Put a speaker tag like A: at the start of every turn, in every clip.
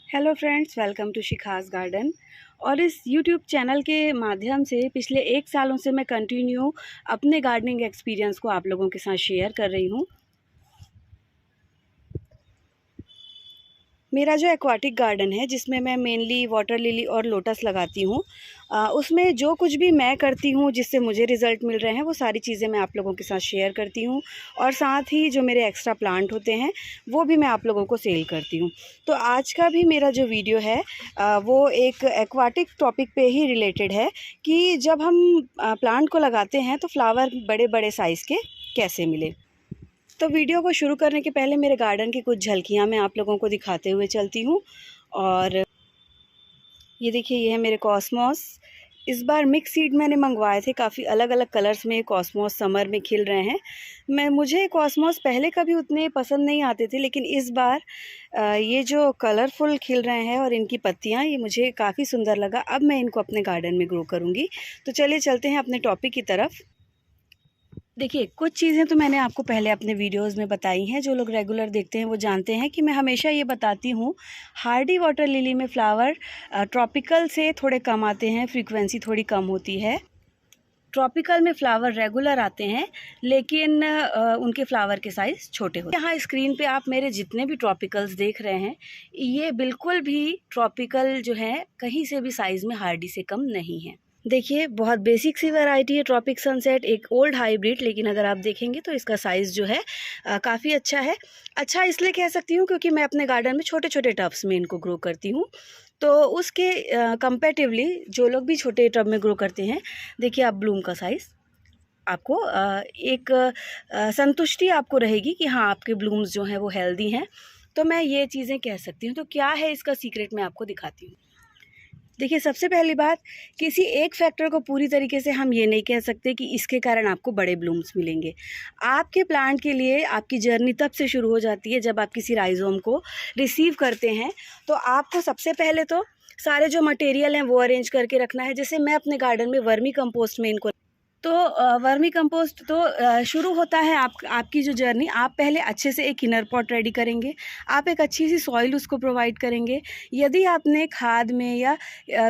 A: Hello friends, welcome to Shikha's garden. और इस YouTube channel के माध्यम से पिछले 1 सालों से मैं कंटिन्यू अपने गार्डनिंग एक्सपीरियंस को आप लोगों के साथ शेयर कर रही हूँ। मेरा जो एक्वाटिक गार्डन है जिसमें मैं मेनली वाटर लिली और लोटस लगाती हूँ, उसमें जो कुछ भी मैं करती हूँ जिससे मुझे रिज़ल्ट मिल रहे हैं वो सारी चीज़ें मैं आप लोगों के साथ शेयर करती हूँ। और साथ ही जो मेरे एक्स्ट्रा प्लांट होते हैं वो भी मैं आप लोगों को सेल करती हूँ। तो आज का भी मेरा जो वीडियो है वो एक एक्वाटिक टॉपिक पे ही रिलेटेड है कि जब हम प्लांट को लगाते हैं तो फ्लावर बड़े बड़े साइज़ के कैसे मिले। तो वीडियो को शुरू करने के पहले मेरे गार्डन की कुछ झलकियाँ मैं आप लोगों को दिखाते हुए चलती हूँ। और ये देखिए, ये है मेरे कॉस्मॉस। इस बार मिक्स सीड मैंने मंगवाए थे, काफ़ी अलग अलग कलर्स में कॉस्मॉस समर में खिल रहे हैं। मुझे कॉस्मॉस पहले कभी उतने पसंद नहीं आते थे, लेकिन इस बार ये जो कलरफुल खिल रहे हैं और इनकी पत्तियाँ, ये मुझे काफ़ी सुंदर लगा। अब मैं इनको अपने गार्डन में ग्रो करूँगी। तो चलिए चलते हैं अपने टॉपिक की तरफ। देखिए, कुछ चीज़ें तो मैंने आपको पहले अपने वीडियोस में बताई हैं। जो लोग रेगुलर देखते हैं वो जानते हैं कि मैं हमेशा ये बताती हूँ, हार्डी वाटर लिली में फ्लावर ट्रॉपिकल से थोड़े कम आते हैं, फ्रीक्वेंसी थोड़ी कम होती है। ट्रॉपिकल में फ्लावर रेगुलर आते हैं, लेकिन उनके फ्लावर के साइज़ छोटे होते हैं। यहाँ स्क्रीन पे आप मेरे जितने भी ट्रॉपिकल्स देख रहे हैं, ये बिल्कुल भी ट्रॉपिकल जो है कहीं से भी साइज़ में हार्डी से कम नहीं है। देखिए, बहुत बेसिक सी वैरायटी है ट्रॉपिक सनसेट, एक ओल्ड हाइब्रिड, लेकिन अगर आप देखेंगे तो इसका साइज़ जो है काफ़ी अच्छा है। अच्छा इसलिए कह सकती हूँ क्योंकि मैं अपने गार्डन में छोटे छोटे टब्स में इनको ग्रो करती हूँ। तो उसके कंपैरेटिवली जो लोग भी छोटे टब में ग्रो करते हैं, देखिए आप ब्लूम का साइज़ आपको एक संतुष्टि आपको रहेगी कि हाँ, आपके ब्लूम्स जो हैं वो हेल्दी हैं। तो मैं ये चीज़ें कह सकती हूँ। तो क्या है इसका सीक्रेट, मैं आपको दिखाती हूँ। देखिए, सबसे पहली बात, किसी एक फैक्टर को पूरी तरीके से हम ये नहीं कह सकते कि इसके कारण आपको बड़े ब्लूम्स मिलेंगे। आपके प्लांट के लिए आपकी जर्नी तब से शुरू हो जाती है जब आप किसी राइजोम को रिसीव करते हैं। तो आपको सबसे पहले तो सारे जो मटेरियल हैं वो अरेंज करके रखना है। जैसे मैं अपने गार्डन में वर्मी कंपोस्ट में इनको, तो वर्मी कंपोस्ट तो शुरू होता है आपकी जो जर्नी। आप पहले अच्छे से एक इनर पॉट रेडी करेंगे, आप एक अच्छी सी सॉइल उसको प्रोवाइड करेंगे। यदि आपने खाद में या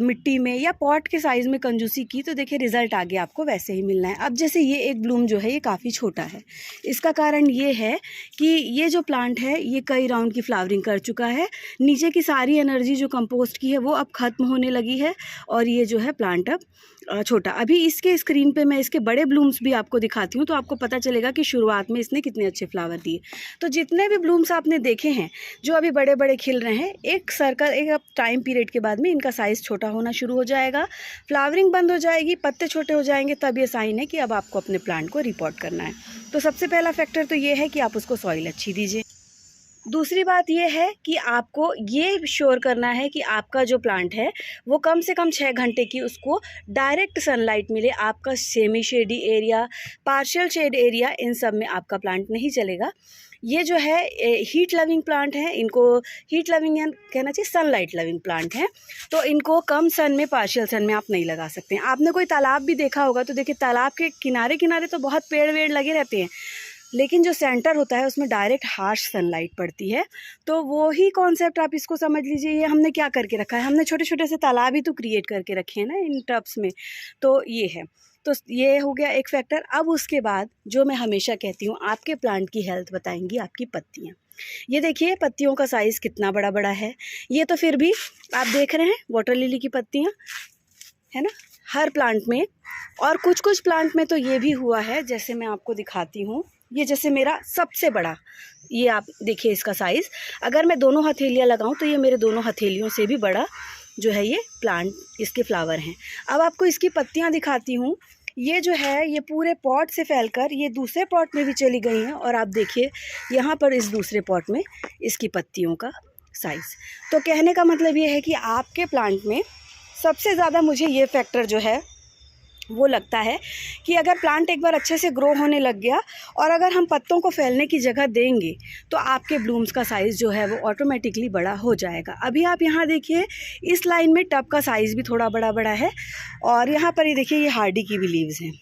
A: मिट्टी में या पॉट के साइज़ में कंजूसी की तो देखिए रिज़ल्ट आगे आपको वैसे ही मिलना है। अब जैसे ये एक ब्लूम जो है ये काफ़ी छोटा है, इसका कारण ये है कि ये जो प्लांट है ये कई राउंड की फ्लावरिंग कर चुका है। नीचे की सारी एनर्जी जो कंपोस्ट की है वो अब ख़त्म होने लगी है और ये जो है प्लांट अब छोटा। अभी इसके स्क्रीन पे मैं इसके बड़े ब्लूम्स भी आपको दिखाती हूँ तो आपको पता चलेगा कि शुरुआत में इसने कितने अच्छे फ्लावर दिए। तो जितने भी ब्लूम्स आपने देखे हैं जो अभी बड़े बड़े खिल रहे हैं, एक सर्कल, एक टाइम पीरियड के बाद में इनका साइज़ छोटा होना शुरू हो जाएगा, फ्लावरिंग बंद हो जाएगी, पत्ते छोटे हो जाएंगे। तब ये साइन है कि अब आपको अपने प्लांट को रिपोर्ट करना है। तो सबसे पहला फैक्टर तो ये है कि आप उसको सॉइल अच्छी दीजिए। दूसरी बात यह है कि आपको ये श्योर करना है कि आपका जो प्लांट है वो कम से कम 6 घंटे की उसको डायरेक्ट सनलाइट मिले। आपका semi shady area, partial shade area, इन सब में आपका प्लांट नहीं चलेगा। ये जो है हीट लविंग प्लांट है, इनको हीट लविंग या कहना चाहिए सनलाइट लविंग प्लांट है। तो इनको कम सन में, पार्शियल सन में आप नहीं लगा सकते हैं। आपने कोई तालाब भी देखा होगा तो देखिए, तालाब के किनारे किनारे तो बहुत पेड़ वेड़ लगे रहते हैं, लेकिन जो सेंटर होता है उसमें डायरेक्ट हार्श सनलाइट पड़ती है। तो वो ही कॉन्सेप्ट आप इसको समझ लीजिए। ये हमने क्या करके रखा है, हमने छोटे छोटे से तालाब ही तो क्रिएट करके रखे हैं ना इन टब्स में। तो ये है, तो ये हो गया एक फैक्टर। अब उसके बाद जो मैं हमेशा कहती हूँ, आपके प्लांट की हेल्थ बताएंगी आपकी पत्तियाँ। ये देखिए पत्तियों का साइज़ कितना बड़ा बड़ा है। ये तो फिर भी आप देख रहे हैं वाटर लिली की पत्तियाँ है ना, हर प्लांट में। और कुछ कुछ प्लांट में तो ये भी हुआ है, जैसे मैं आपको दिखाती हूँ। ये जैसे मेरा सबसे बड़ा, ये आप देखिए इसका साइज़, अगर मैं दोनों हथेलियाँ लगाऊं तो ये मेरे दोनों हथेलियों से भी बड़ा जो है ये प्लांट, इसके फ्लावर हैं। अब आपको इसकी पत्तियां दिखाती हूँ। ये जो है ये पूरे पॉट से फैलकर ये दूसरे पॉट में भी चली गई हैं। और आप देखिए यहाँ पर इस दूसरे पॉट में इसकी पत्तियों का साइज़। तो कहने का मतलब ये है कि आपके प्लांट में सबसे ज़्यादा मुझे ये फैक्टर जो है वो लगता है कि अगर प्लांट एक बार अच्छे से ग्रो होने लग गया और अगर हम पत्तों को फैलने की जगह देंगे तो आपके ब्लूम्स का साइज़ जो है वो ऑटोमेटिकली बड़ा हो जाएगा। अभी आप यहाँ देखिए, इस लाइन में टब का साइज़ भी थोड़ा बड़ा बड़ा है और यहाँ पर ये देखिए ये हार्डी की भी लीव्स हैं।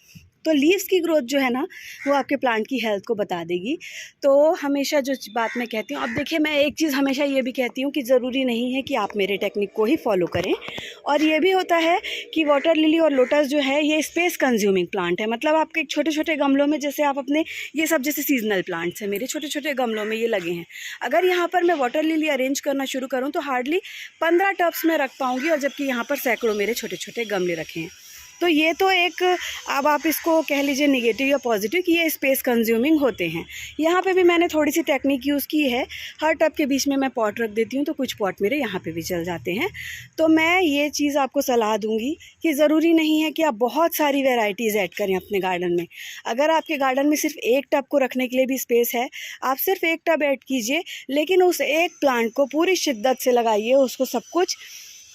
A: तो लीव्स की ग्रोथ जो है ना वो आपके प्लांट की हेल्थ को बता देगी। तो हमेशा जो बात मैं कहती हूँ, अब देखिए मैं एक चीज़ हमेशा ये भी कहती हूँ कि ज़रूरी नहीं है कि आप मेरे टेक्निक को ही फॉलो करें। और ये भी होता है कि वाटर लिली और लोटस जो है ये स्पेस कंज्यूमिंग प्लांट है। मतलब आपके एक छोटे छोटे गमलों में, जैसे आप अपने ये सब जैसे सीजनल प्लांट्स हैं, मेरे छोटे छोटे गमलों में ये लगे हैं, अगर यहाँ पर मैं वाटर लिली अरेंज करना शुरू करूँ तो हार्डली 15 टब्स में रख पाऊँगी, और जबकि यहाँ पर सैकड़ों मेरे छोटे छोटे गमले रखे हैं। तो ये तो एक, अब आप इसको कह लीजिए निगेटिव या पॉजिटिव कि ये स्पेस कंज्यूमिंग होते हैं। यहाँ पे भी मैंने थोड़ी सी टेक्निक यूज़ की है, हर टब के बीच में मैं पॉट रख देती हूँ, तो कुछ पॉट मेरे यहाँ पे भी चल जाते हैं। तो मैं ये चीज़ आपको सलाह दूँगी कि ज़रूरी नहीं है कि आप बहुत सारी वेराइटीज़ ऐड करें अपने गार्डन में। अगर आपके गार्डन में सिर्फ एक टब को रखने के लिए भी स्पेस है, आप सिर्फ एक टब ऐड कीजिए, लेकिन उस एक प्लांट को पूरी शिद्दत से लगाइए, उसको सब कुछ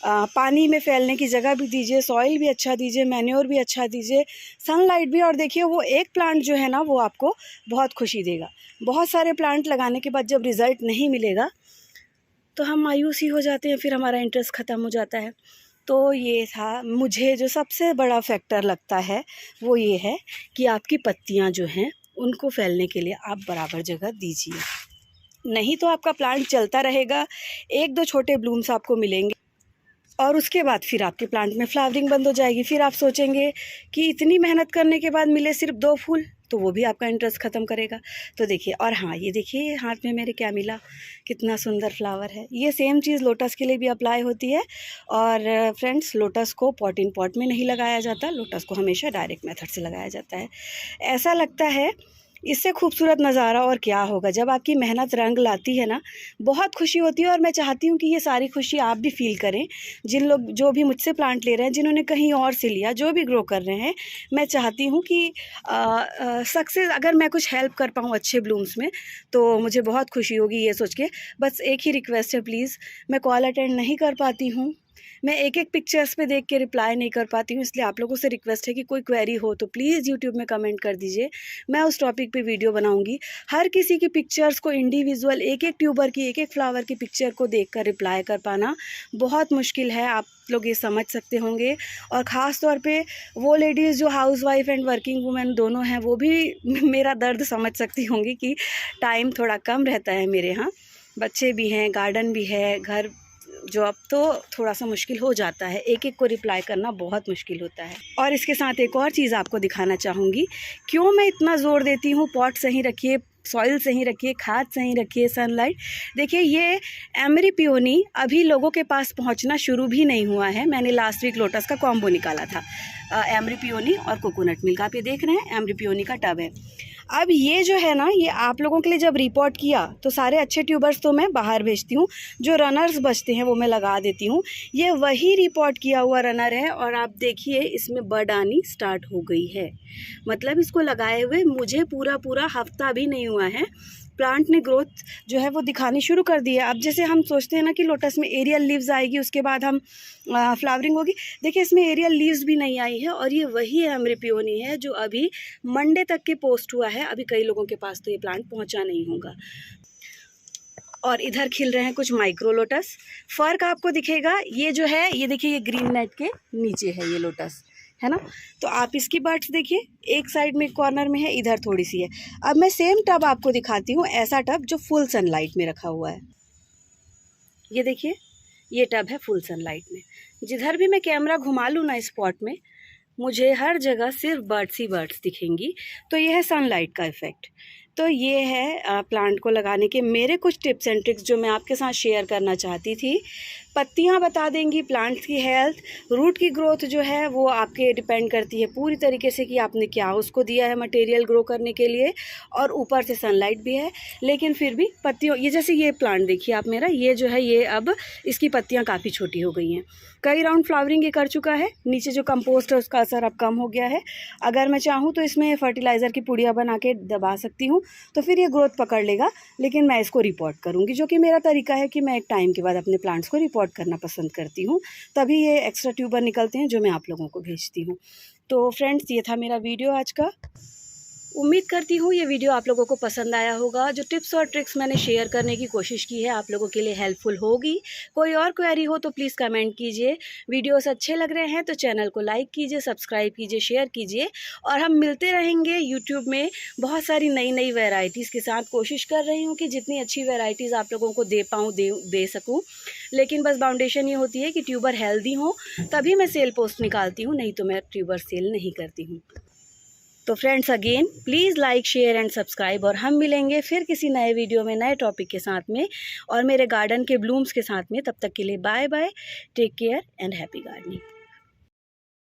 A: पानी में फैलने की जगह भी दीजिए, सॉइल भी अच्छा दीजिए, मैन्योर भी अच्छा दीजिए, सनलाइट भी। और देखिए वो एक प्लांट जो है ना वो आपको बहुत खुशी देगा। बहुत सारे प्लांट लगाने के बाद जब रिज़ल्ट नहीं मिलेगा तो हम मायूस ही हो जाते हैं, फिर हमारा इंटरेस्ट ख़त्म हो जाता है। तो ये था, मुझे जो सबसे बड़ा फैक्टर लगता है वो ये है कि आपकी पत्तियाँ जो हैं उनको फैलने के लिए आप बराबर जगह दीजिए, नहीं तो आपका प्लांट चलता रहेगा, एक दो छोटे ब्लूम्स आपको मिलेंगे और उसके बाद फिर आपके प्लांट में फ्लावरिंग बंद हो जाएगी। फिर आप सोचेंगे कि इतनी मेहनत करने के बाद मिले सिर्फ 2 फूल, तो वो भी आपका इंटरेस्ट ख़त्म करेगा। तो देखिए, और हाँ ये देखिए हाथ में मेरे क्या मिला, कितना सुंदर फ्लावर है। ये सेम चीज़ लोटस के लिए भी अप्लाई होती है। और फ्रेंड्स, लोटस को पॉट इन पॉट में नहीं लगाया जाता, लोटस को हमेशा डायरेक्ट मेथड से लगाया जाता है। ऐसा लगता है इससे खूबसूरत नज़ारा और क्या होगा। जब आपकी मेहनत रंग लाती है ना, बहुत खुशी होती है। और मैं चाहती हूँ कि ये सारी खुशी आप भी फील करें। जिन लोग जो भी मुझसे प्लांट ले रहे हैं, जिन्होंने कहीं और से लिया, जो भी ग्रो कर रहे हैं, मैं चाहती हूँ कि सक्सेस, अगर मैं कुछ हेल्प कर पाऊँ अच्छे ब्लूम्स में, तो मुझे बहुत खुशी होगी ये सोच के। बस एक ही रिक्वेस्ट है, प्लीज़, मैं कॉल अटेंड नहीं कर पाती हूँ, मैं एक एक पिक्चर्स पे देख के रिप्लाई नहीं कर पाती हूँ, इसलिए आप लोगों से रिक्वेस्ट है कि कोई क्वेरी हो तो प्लीज़ यूट्यूब में कमेंट कर दीजिए, मैं उस टॉपिक पे वीडियो बनाऊँगी। हर किसी की पिक्चर्स को इंडिविजुअल, एक एक ट्यूबर की, एक एक फ्लावर की पिक्चर को देखकर रिप्लाई कर पाना बहुत मुश्किल है, आप लोग ये समझ सकते होंगे। और ख़ास तौर पे वो लेडीज़ जो हाउसवाइफ एंड वर्किंग वुमेन दोनों हैं, वो भी मेरा दर्द समझ सकती होंगी कि टाइम थोड़ा कम रहता है मेरे यहाँ, बच्चे भी हैं, गार्डन भी है, घर जॉब, तो थोड़ा सा मुश्किल हो जाता है, एक एक को रिप्लाई करना बहुत मुश्किल होता है। और इसके साथ एक और चीज़ आपको दिखाना चाहूँगी, क्यों मैं इतना ज़ोर देती हूँ पॉट सही रखिए, सॉइल सही रखिए, खाद सही रखिए, सनलाइट। देखिए ये एमरी पियोनी अभी लोगों के पास पहुंचना शुरू भी नहीं हुआ है। मैंने लास्ट वीक लोटस का कॉम्बो निकाला था, एमरी पियोनी और कोकोनट मिल्क, आप ये देख रहे हैं एमरी पियोनी का टब है। अब ये जो है ना, ये आप लोगों के लिए जब रिपोर्ट किया तो सारे अच्छे ट्यूबर्स तो मैं बाहर भेजती हूँ, जो रनर्स बचते हैं वो मैं लगा देती हूँ। ये वही रिपोर्ट किया हुआ रनर है, और आप देखिए इसमें बड आनी स्टार्ट हो गई है। मतलब इसको लगाए हुए मुझे पूरा हफ्ता भी नहीं हुआ है, प्लांट ने ग्रोथ जो है वो दिखानी शुरू कर दी है। अब जैसे हम सोचते हैं ना कि लोटस में एरियल लीव्स आएगी, उसके बाद हम फ्लावरिंग होगी, देखिए इसमें एरियल लीव्स भी नहीं आई है। और ये वही एमरी पियोनी है जो अभी मंडे तक के पोस्ट हुआ है, अभी कई लोगों के पास तो ये प्लांट पहुंचा नहीं होगा। और इधर खिल रहे हैं कुछ माइक्रो लोटस। फ़र्क आपको दिखेगा, ये जो है ये देखिए, ये ग्रीन नेट के नीचे है ये लोटस, है ना। तो आप इसकी बर्ड्स देखिए, एक साइड में कॉर्नर में है, इधर थोड़ी सी है। अब मैं सेम टब आपको दिखाती हूँ, ऐसा टब जो फुल सनलाइट में रखा हुआ है। ये देखिए, ये टब है फुल सनलाइट में। जिधर भी मैं कैमरा घुमा लूँ ना इस पॉट में, मुझे हर जगह सिर्फ बर्ड्स ही बर्ड्स दिखेंगी। तो ये है सनलाइट का इफ़ेक्ट। तो ये है प्लांट को लगाने के मेरे कुछ टिप्स एंड ट्रिक्स जो मैं आपके साथ शेयर करना चाहती थी। पत्तियां बता देंगी, प्लांट्स की हेल्थ, रूट की ग्रोथ जो है वो आपके डिपेंड करती है पूरी तरीके से कि आपने क्या उसको दिया है मटेरियल ग्रो करने के लिए, और ऊपर से सनलाइट भी है। लेकिन फिर भी पत्तियों, ये जैसे ये प्लांट देखिए आप मेरा, ये जो है ये अब इसकी पत्तियां काफ़ी छोटी हो गई हैं, कई राउंड फ्लावरिंग ये कर चुका है, नीचे जो कंपोस्ट है उसका असर अब कम हो गया है। अगर मैं चाहूँ तो इसमें फर्टिलाइज़र की पुड़िया बना के दबा सकती हूँ, तो फिर ये ग्रोथ पकड़ लेगा। लेकिन मैं इसको रिपोर्ट करूँगी, जो कि मेरा तरीका है कि मैं एक टाइम के बाद अपने प्लांट्स को रिपोर्ट करना पसंद करती हूँ, तभी ये एक्स्ट्रा ट्यूबर निकलते हैं जो मैं आप लोगों को भेजती हूँ। तो फ्रेंड्स, ये था मेरा वीडियो आज का। उम्मीद करती हूँ ये वीडियो आप लोगों को पसंद आया होगा। जो टिप्स और ट्रिक्स मैंने शेयर करने की कोशिश की है आप लोगों के लिए हेल्पफुल होगी। कोई और क्वेरी हो तो प्लीज़ कमेंट कीजिए। वीडियोस अच्छे लग रहे हैं तो चैनल को लाइक कीजिए, सब्सक्राइब कीजिए, शेयर कीजिए। और हम मिलते रहेंगे यूट्यूब में बहुत सारी नई नई वैरायटीज़ के साथ। कोशिश कर रही हूँ कि जितनी अच्छी वैरायटीज़ आप लोगों को दे पाऊँ, दे सकूँ। लेकिन बस बाउंडेशन ये होती है कि ट्यूबर हेल्दी हो तभी मैं सेल पोस्ट निकालती हूँ, नहीं तो मैं ट्यूबर सेल नहीं करती हूँ। तो friends again please like, share and subscribe. और हम मिलेंगे फिर किसी नए वीडियो में नए टॉपिक के साथ में और मेरे गार्डन के ब्लूम्स के साथ में। तब तक के लिए bye bye, take care and happy gardening.